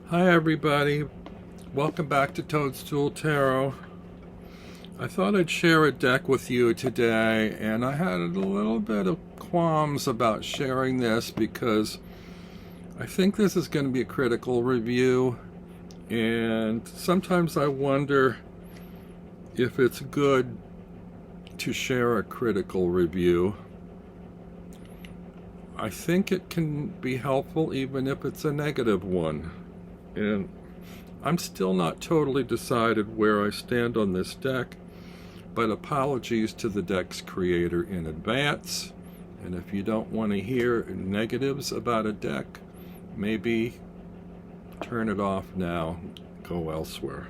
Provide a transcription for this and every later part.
Hi everybody, welcome back to Toadstool Tarot. I thought I'd share a deck with you today, and I had a little bit of qualms about sharing this because I think this is going to be a critical review, and sometimes I wonder if it's good to share a critical review. I think it can be helpful even if it's a negative one. And I'm still not totally decided where I stand on this deck, but apologies to the deck's creator in advance. And if you don't want to hear negatives about a deck, maybe turn it off now, go elsewhere.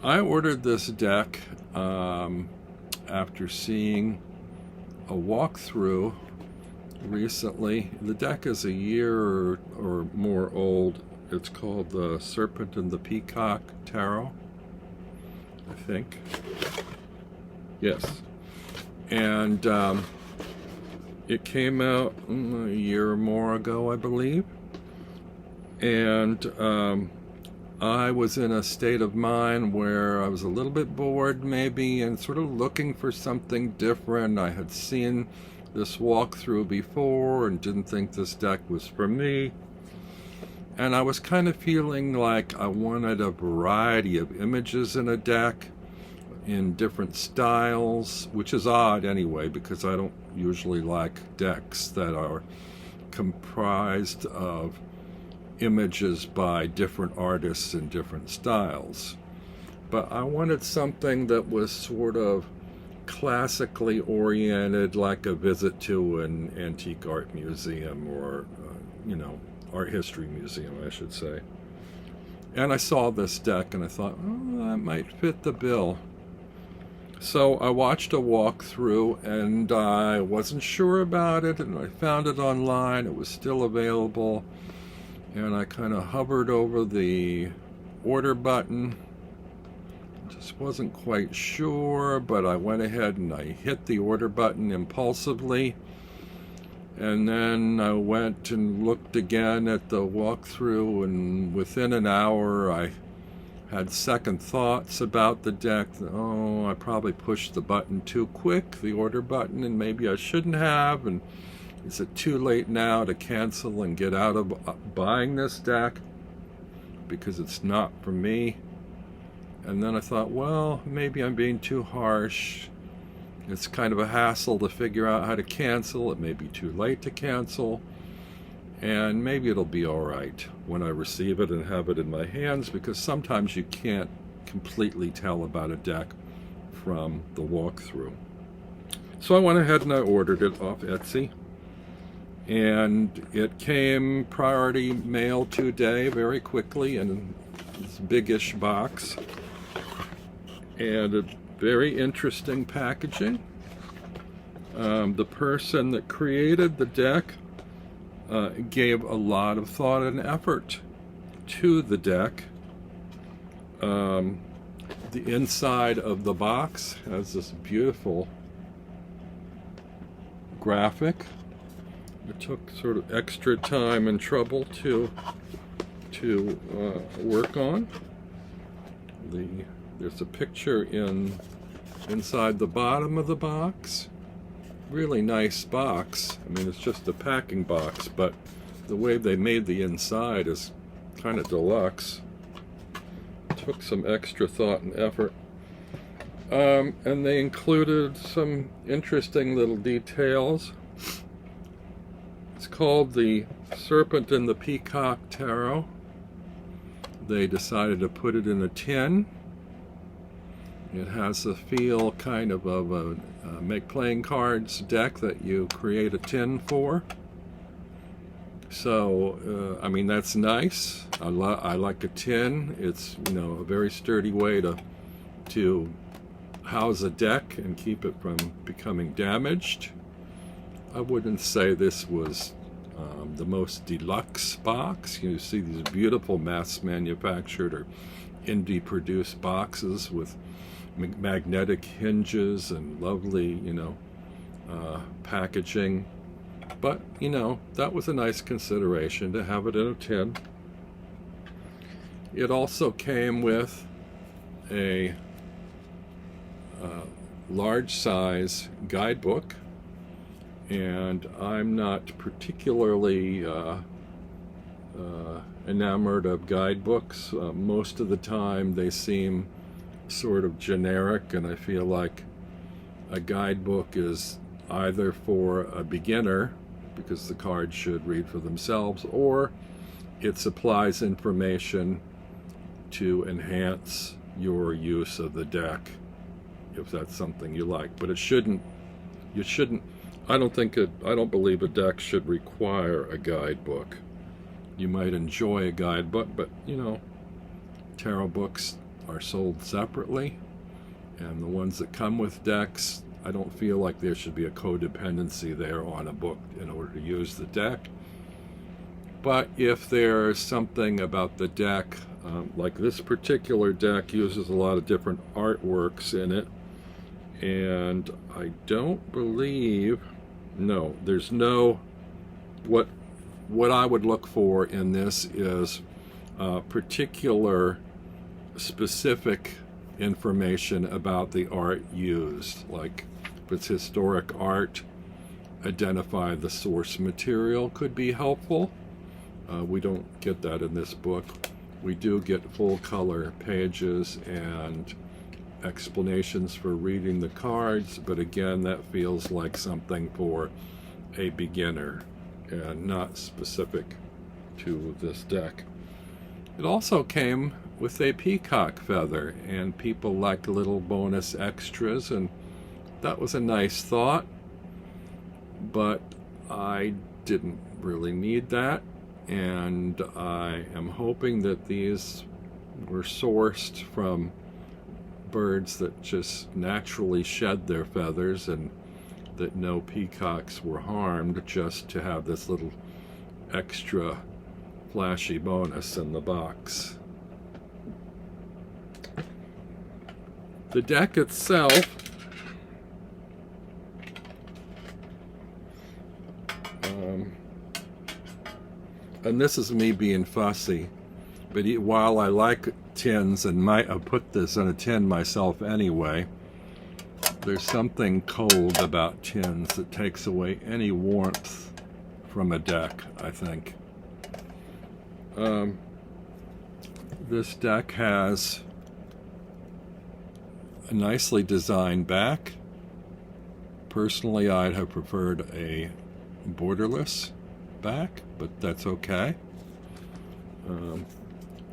I ordered this deck after seeing a walkthrough recently. The deck is a year or more old. It's called the Serpent The Peacock Tarot, I think. Yes. And it came out a year or more ago, I believe. And I was in a state of mind where I was a little bit bored, maybe, and sort of looking for something different. I had seen this walkthrough before and didn't think this deck was for me. And I was kind of feeling like I wanted a variety of images in a deck in different styles, which is odd anyway, because I don't usually like decks that are comprised of images by different artists in different styles. But I wanted something that was sort of classically oriented, like a visit to an antique art museum or, art history museum, I should say. And I saw this deck and I thought, oh, that might fit the bill. So I watched a walkthrough and I wasn't sure about it, and I found it online. It was still available, and I kind of hovered over the order button. Just wasn't quite sure, but I went ahead and I hit the order button impulsively. And then I went and looked again at the walkthrough, and within an hour I had second thoughts about the deck. Oh, I probably pushed the button too quick, the order button, and maybe I shouldn't have. And is it too late now to cancel and get out of buying this deck because it's not for me? And then I thought, well, maybe I'm being too harsh. It's kind of a hassle to figure out how to cancel. It may be too late to cancel. And maybe it'll be all right when I receive it and have it in my hands, because sometimes you can't completely tell about a deck from the walkthrough. So I went ahead and I ordered it off Etsy. And it came priority mail today very quickly in this biggish box. And a very interesting packaging. The person that created the deck gave a lot of thought and effort to the deck. The inside of the box has this beautiful graphic. It took sort of extra time and trouble to work on. There's a picture inside the bottom of the box. Really nice box. I mean, it's just a packing box, but the way they made the inside is kind of deluxe. Took some extra thought and effort. And they included some interesting little details. It's called the Serpent and the Peacock Tarot. They decided to put it in a tin. It has a feel kind of a make playing cards deck that you create a tin for. So, I mean, that's nice. I like a tin. It's, a very sturdy way to house a deck and keep it from becoming damaged. I wouldn't say this was the most deluxe box. You see these beautiful mass manufactured or indie produced boxes with magnetic hinges and lovely, packaging. But, that was a nice consideration to have it in a tin. It also came with a large size guidebook, and I'm not particularly enamored of guidebooks. Most of the time they seem sort of generic, and I feel like a guidebook is either for a beginner, because the cards should read for themselves, or it supplies information to enhance your use of the deck, if that's something you like. But it shouldn't, I don't believe a deck should require a guidebook. You might enjoy a guidebook, but tarot books are sold separately, and the ones that come with decks, I don't feel like there should be a codependency there on a book in order to use the deck. But if there's something about the deck, like this particular deck uses a lot of different artworks in it, and I don't believe, no, there's no, what I would look for in this is particular specific information about the art used. Like if it's historic art, identify the source material could be helpful. We don't get that in this book. We do get full color pages and explanations for reading the cards, but again, that feels like something for a beginner and not specific to this deck. It also came with a peacock feather, and people like little bonus extras, and that was a nice thought, but I didn't really need that, and I am hoping that these were sourced from birds that just naturally shed their feathers, and that no peacocks were harmed just to have this little extra flashy bonus in the box. The deck itself and this is me being fussy, but while I like tins and might have put this in a tin myself anyway, there's something cold about tins that takes away any warmth from a deck, I think. This deck has a nicely designed back. Personally, I'd have preferred a borderless back, but that's okay.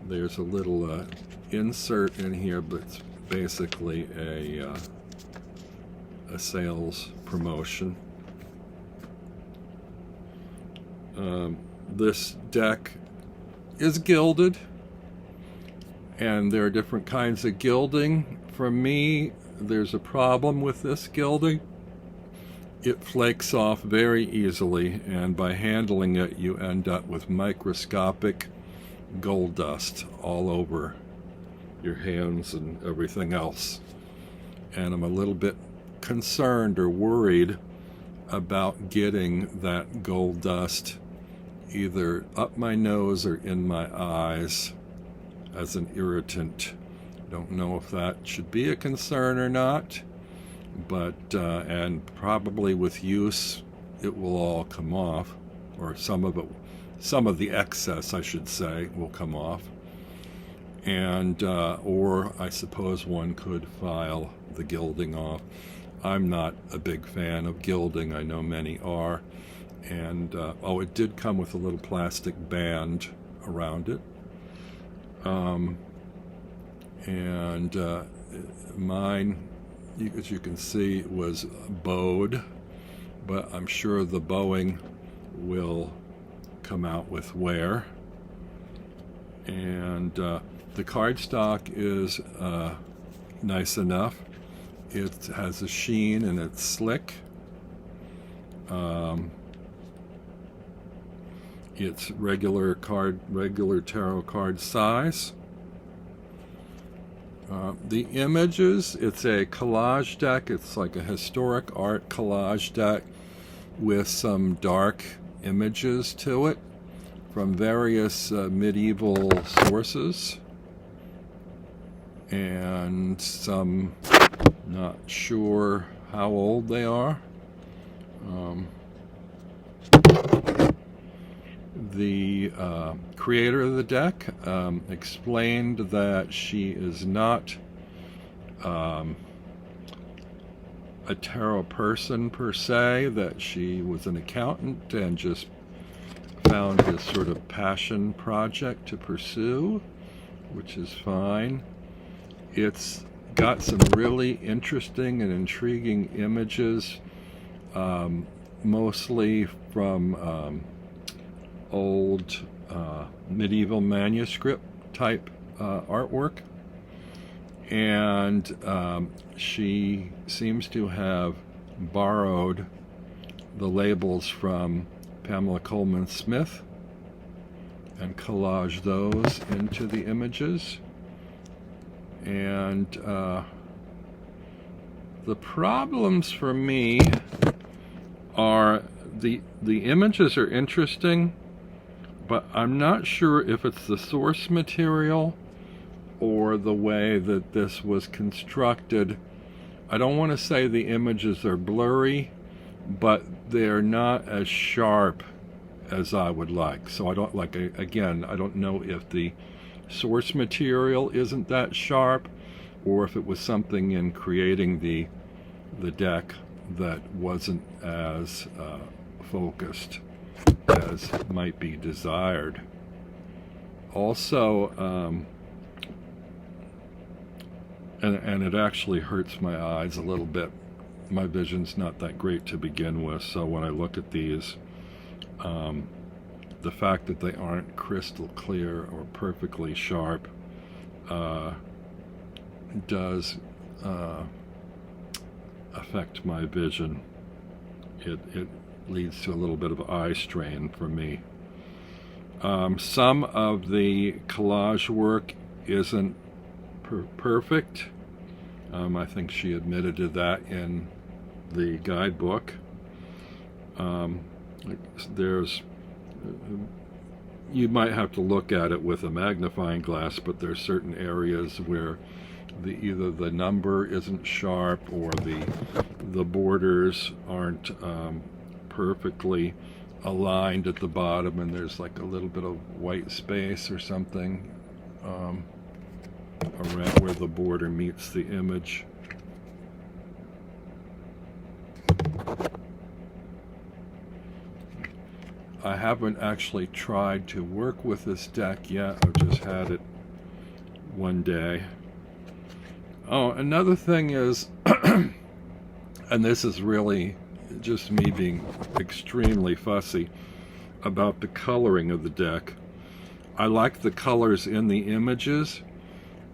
There's a little insert in here, but it's basically a sales promotion. This deck is gilded, and there are different kinds of gilding. For me, there's a problem with this gilding. It flakes off very easily, and by handling it, you end up with microscopic gold dust all over your hands and everything else. And I'm a little bit concerned or worried about getting that gold dust either up my nose or in my eyes as an irritant. Don't know if that should be a concern or not, but and probably with use it will all come off, or some of the excess, I should say, will come off. And or I suppose one could file the gilding off. I'm not a big fan of gilding. I know many are. And oh, it did come with a little plastic band around it. Mine, as you can see, was bowed, but I'm sure the bowing will come out with wear. And the cardstock is nice enough. It has a sheen and it's slick. It's regular tarot card size. The images, it's a collage deck. It's like a historic art collage deck with some dark images to it from various medieval sources. and some, not sure how old they are. The creator of the deck explained that she is not a tarot person per se, that she was an accountant and just found this sort of passion project to pursue, which is fine. It's got some really interesting and intriguing images, mostly from old medieval manuscript type artwork, and she seems to have borrowed the labels from Pamela Coleman Smith and collage those into the images. And the problems for me are the images are interesting, but I'm not sure if it's the source material or the way that this was constructed. I don't want to say the images are blurry, but they're not as sharp as I would like. So I don't like, again, I don't know if the source material isn't that sharp, or if it was something in creating the deck that wasn't as focused as might be desired. Also, and it actually hurts my eyes a little bit. My vision's not that great to begin with, so when I look at these, the fact that they aren't crystal clear or perfectly sharp does affect my vision. It leads to a little bit of eye strain for me. Some of the collage work isn't perfect. I think she admitted to that in the guidebook. You might have to look at it with a magnifying glass, but there's certain areas where either the number isn't sharp or the borders aren't perfectly aligned at the bottom, and there's like a little bit of white space or something around where the border meets the image. I haven't actually tried to work with this deck yet. I've just had it one day. Oh, another thing is, and this is really just me being extremely fussy about the coloring of the deck. I like the colors in the images,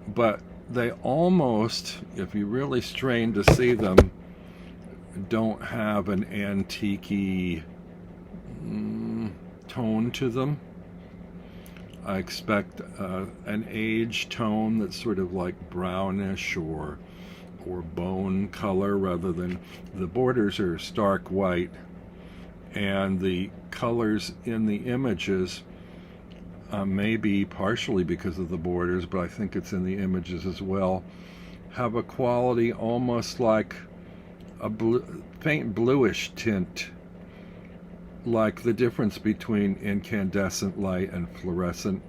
but they almost, if you really strain to see them, don't have an antique-y tone to them. I expect an age tone that's sort of like brownish or bone color, rather than the borders are stark white, and the colors in the images maybe partially because of the borders, but I think it's in the images as well, have a quality almost like a faint bluish tint, like the difference between incandescent light and fluorescent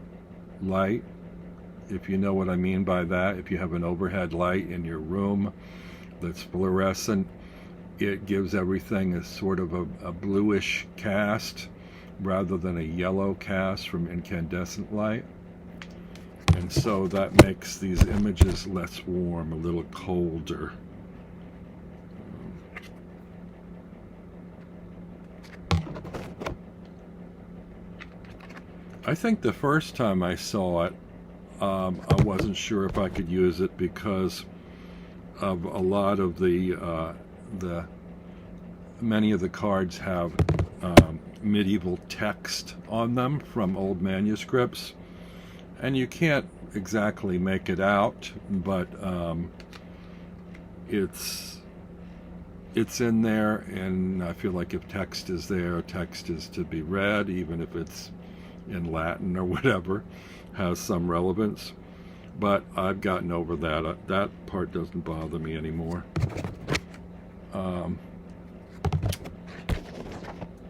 light, if you know what I mean by that. If you have an overhead light in your room that's fluorescent, it gives everything a sort of a bluish cast rather than a yellow cast from incandescent light. And so that makes these images less warm, a little colder. I think the first time I saw it, I wasn't sure if I could use it because of a lot of many of the cards have medieval text on them from old manuscripts, and you can't exactly make it out, but it's in there, and I feel like if text is there, text is to be read, even if it's in Latin or whatever, has some relevance. but I've gotten over that. That part doesn't bother me anymore.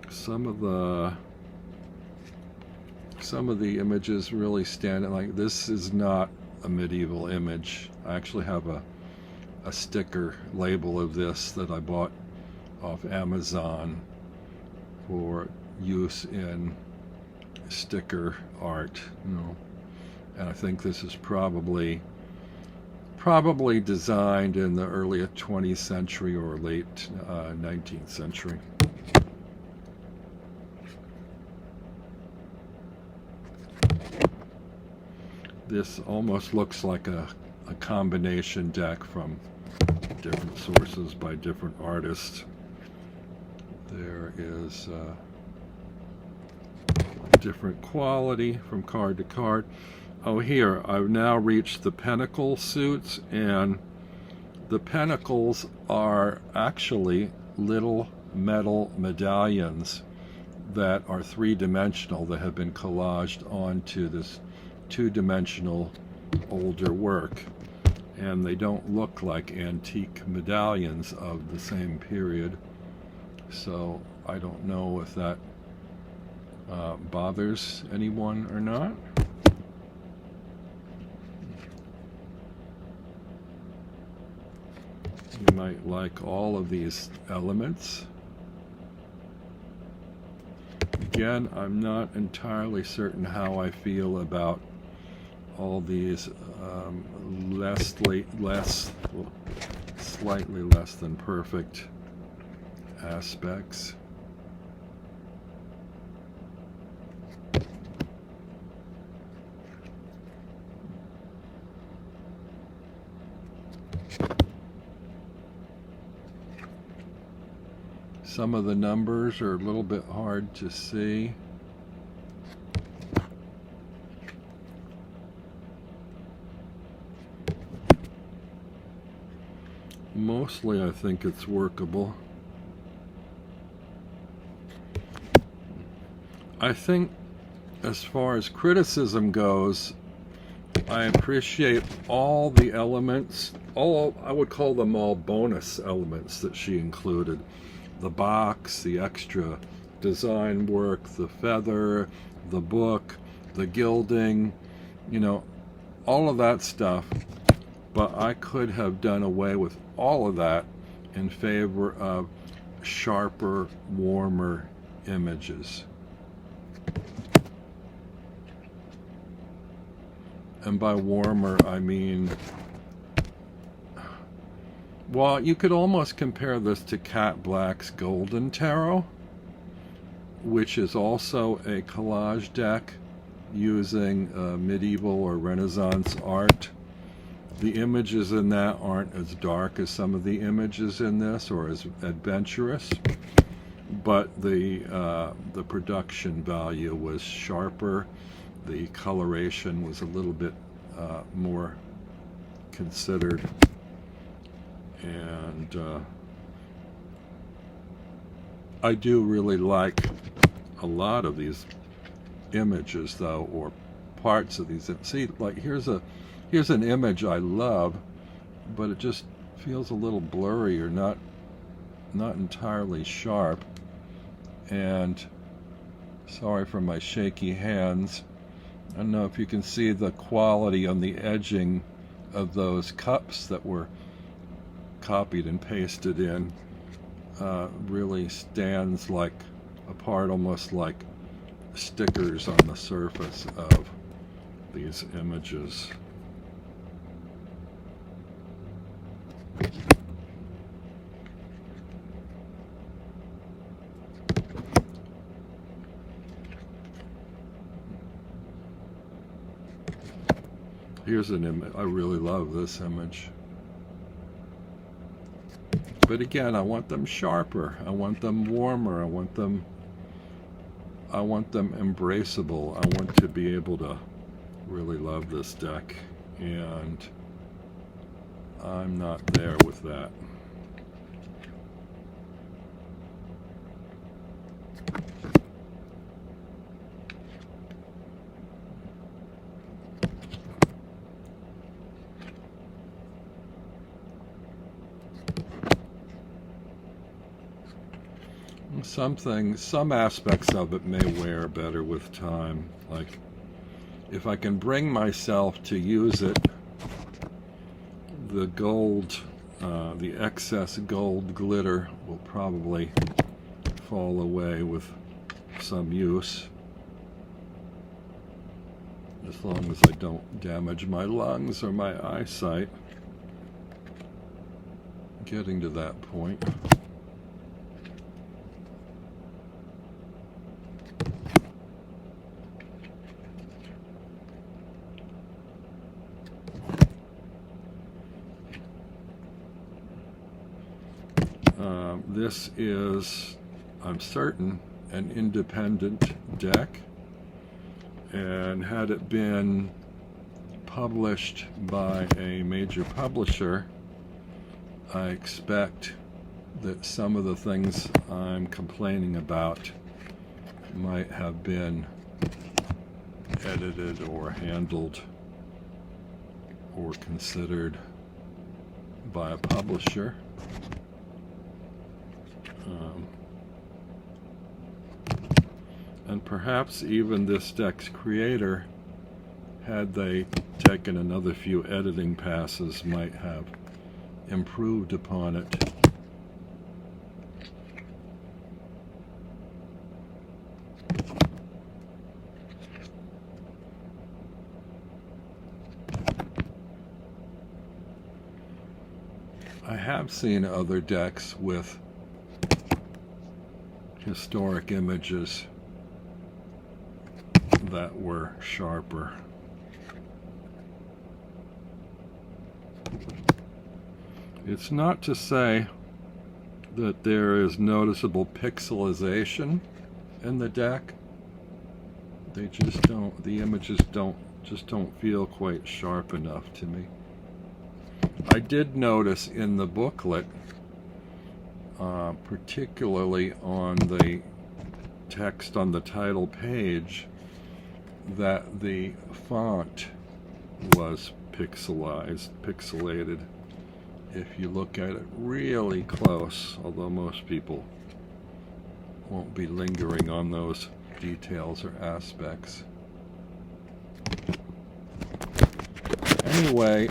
Some of the images really stand out. Like, this is not a medieval image. I actually have a sticker label of this that I bought off Amazon for use in sticker art, you know. And I think this is probably designed in the early 20th century or late 19th century. This almost looks like a combination deck from different sources by different artists. There is different quality from card to card. Oh, here, I've now reached the pentacle suits, and the pentacles are actually little metal medallions that are three-dimensional that have been collaged onto this two-dimensional older work, and they don't look like antique medallions of the same period, so I don't know if that bothers anyone or not. You might like all of these elements. Again, I'm not entirely certain how I feel about all these slightly less than perfect aspects. Some of the numbers are a little bit hard to see. Mostly, I think it's workable. I think, as far as criticism goes, I appreciate all the elements, I would call them all bonus elements that she included. The box, the extra design work, the feather, the book, the gilding, you know, all of that stuff. But I could have done away with all of that in favor of sharper, warmer images. And by warmer, I mean, well, you could almost compare this to Cat Black's Golden Tarot, which is also a collage deck using medieval or Renaissance art. The images in that aren't as dark as some of the images in this, or as adventurous, but the production value was sharper. The coloration was a little bit more considered. And I do really like a lot of these images, though, or parts of these. See, like here's an image I love, but it just feels a little blurry or not entirely sharp. And sorry for my shaky hands. I don't know if you can see the quality on the edging of those cups that were copied and pasted in. Really stands like apart, almost like stickers on the surface of these images. Here's an image. I really love this image. But again, I want them sharper. I want them warmer. I want them embraceable. I want to be able to really love this deck, and I'm not there with that. some aspects of it may wear better with time. Like, if I can bring myself to use it, the gold, the excess gold glitter will probably fall away with some use, as long as I don't damage my lungs or my eyesight. Getting to that point. This is, I'm certain, an independent deck, and had it been published by a major publisher, I expect that some of the things I'm complaining about might have been edited or handled or considered by a publisher. And perhaps even this deck's creator, had they taken another few editing passes, might have improved upon it. I have seen other decks with historic images that were sharper. It's not to say that there is noticeable pixelization in the deck. They just don't, the images just don't feel quite sharp enough to me. I did notice in the booklet, particularly on the text on the title page, that the font was pixelated. If you look at it really close, although most people won't be lingering on those details or aspects. Anyway,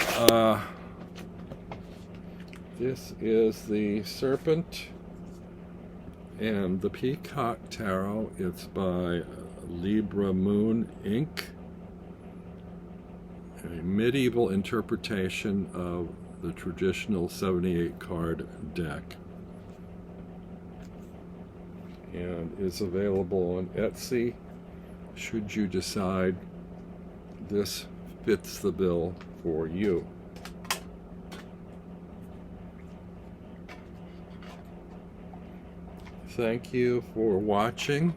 this is the Serpent and the Peacock Tarot. It's by Libra Moon Inc. A medieval interpretation of the traditional 78 card deck, and is available on Etsy should you decide this fits the bill for you. Thank you for watching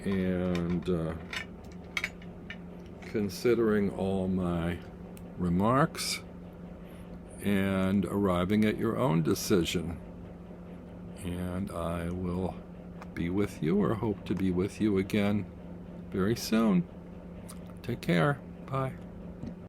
and considering all my remarks and arriving at your own decision. And I will be with you, or hope to be with you again very soon. Take care. Bye.